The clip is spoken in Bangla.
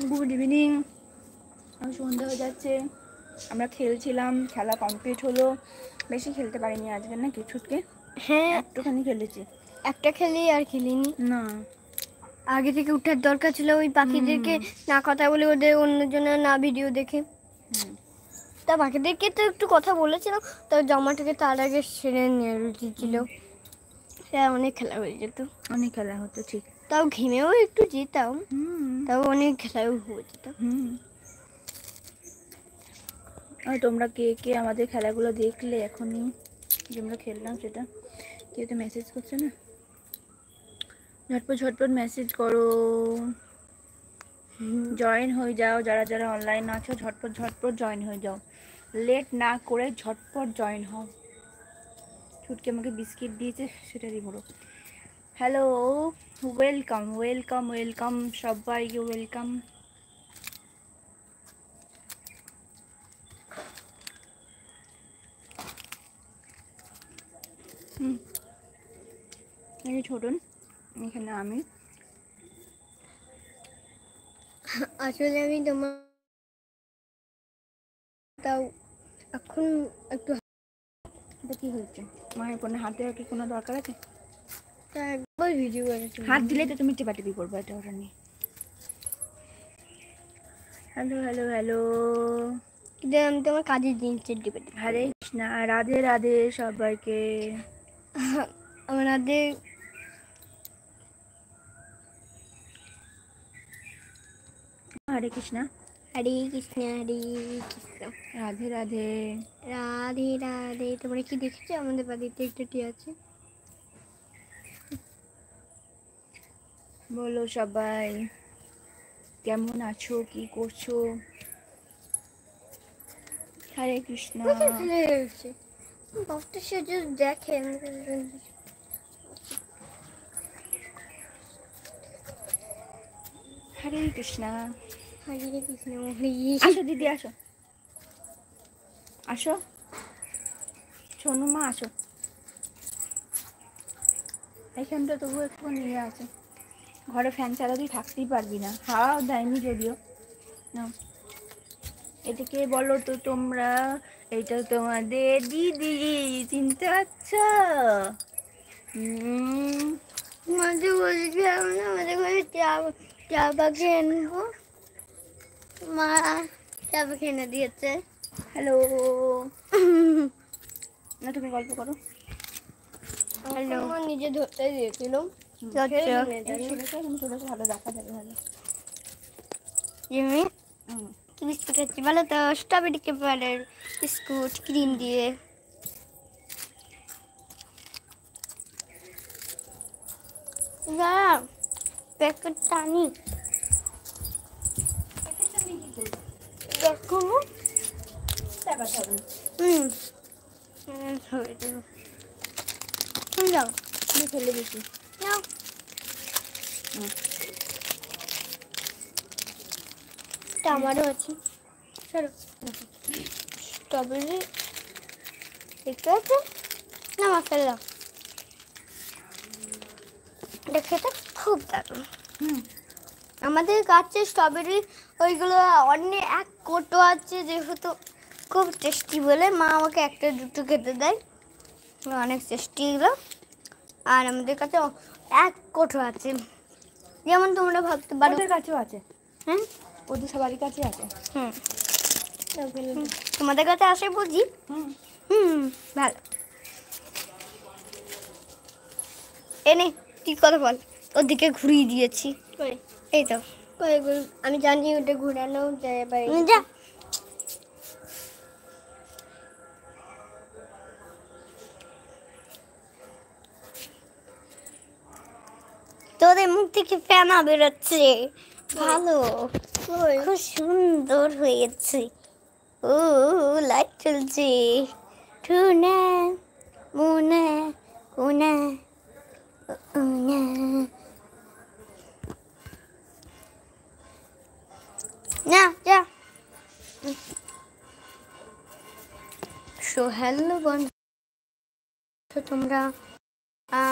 Good evening. সন্ধ্যা হয়ে যাচ্ছে, আমরা খেলছিলাম, খেলা কমপ্লিট হলো। বেশি খেলতে পারিনি আজকে, না কি ছুটকে? হ্যাঁ, একটুখানি খেলেছি। একটা খেলি আর খেলিনি। না, আগে থেকে উঠার দরকার ছিল ওই পাখিদেরকে না কথা বলে, ওদের অন্যজনের না ভিডিও দেখে। তা পাখিদেরকে তো একটু কথা বলেছিলাম, তো জামাটাকে তার আগে সেরে নিয়ে ছিল। সেটা অনেক খেলা হয়ে যেত, অনেক খেলা হতো ঠিক। তাও ঘেমেও একটু যেতাম, তাও অনেক খেলাও হয়ে যেত। আর তোমরা কে কে আমাদের খেলাগুলো দেখলে এখনই যে আমরা খেললাম সেটা? কেউ তো মেসেজ করছে না, ঝটপট ঝটপট মেসেজ করো, জয়েন হয়ে যাও। যারা যারা অনলাইন আছো ঝটপট ঝটপট জয়েন হয়ে যাও, লেট না করে ঝটপট জয়েন হও। ছুটকে আমাকে বিস্কিট দিয়েছে, সেটা দিয়ে বলো। হ্যালো, ওয়েলকাম ওয়েলকাম ওয়েলকাম, সবাইকে ওয়েলকাম। এই ছোটন, এখানে আমি। আসলে আমি তোমার তাও এখন একটু এটা কি হয়েছে? মায়ের কোনো হাতে কি কোনো দরকার আছে? একবার ভিডিও করেছি, হাত দিলে তো তুমি টিপাটিপি করবে, এটা ওটা নিয়ে। হ্যালো হ্যালো হ্যালো, আমি তোমার কাজের জিনিসের ডিবেট। হরে কৃষ্ণা, রাধে রাধে সবাইকে। আমাদের হরে কৃষ্ণা, হরে কৃষ্ণ হরে কৃষ্ণ, রাধে রাধে। রাধে রাধে। তোমরা কি দেখেছো আমাদের বাড়িতে একটা টি আছে? বলো সবাই, কেমন আছো, কি করছো? হরে কৃষ্ণ। বাপটা সে দেখে। হরে কৃষ্ণা। হরে কৃষ্ণ আসো দিদি, আসো আসো, সোনু মা আসো। এইখানটা তবু একটু নিয়ে আছে, ঘরে ফ্যান চালাতেই থাকতেই পারবি না, হাওয়াও দেয়নি যদিও। না, এটাকে বলো তো তোমরা, এটা তোমাদের দিদি, চিনতে পারছো? মাঝে বলছিলাম না আমাদের ঘরে চা পাখি আনবো, মা চা পাখি এনে দিয়েছে। হ্যালো, না তুমি গল্প করো। হ্যালো, নিজে ধরতে দিয়েছিল। ভালো দেখা যাবে, ভালো। কি বিস্কুট খাচ্ছি বলো তো? স্ট্রবেরি কেপারের বিস্কুট ক্রিম দিয়ে। প্যাকেটটা আনি দেখো। যাও ফেলে দিচ্ছি। আমারও আছে। স্ট্রবেরি দেখতে আছে না মশলা, এটা খেতে খুব দারুণ। আমাদের গাছে স্ট্রবেরি ওইগুলো অনেক এক কোটো আছে, যেহেতু খুব টেস্টি বলে মা আমাকে একটা দুটো খেতে দেয়, অনেক টেস্টি এগুলো। আর আমাদের কাছে এক কোটো আছে, যেমন তোমরা ভাবতে পারো। ওদের কাছেও আছে। হ্যাঁ, ওদের সবারই কাছে আছে। তোমাদের কাছে আসে বুঝি। ভালো। এনে তুই কথা বল, ওদিকে ঘুরিয়ে দিয়েছি। এই তো আমি জানি ওটা ঘুরানো যায়, যা। তোদের মুখ থেকে ফেনা বেরোচ্ছে, ভালো, খুব সুন্দর হয়েছে। ও লাইট চলছে, টুনা মুনা কোনা না যা। সো হ্যালো বন্ধু, তোমরা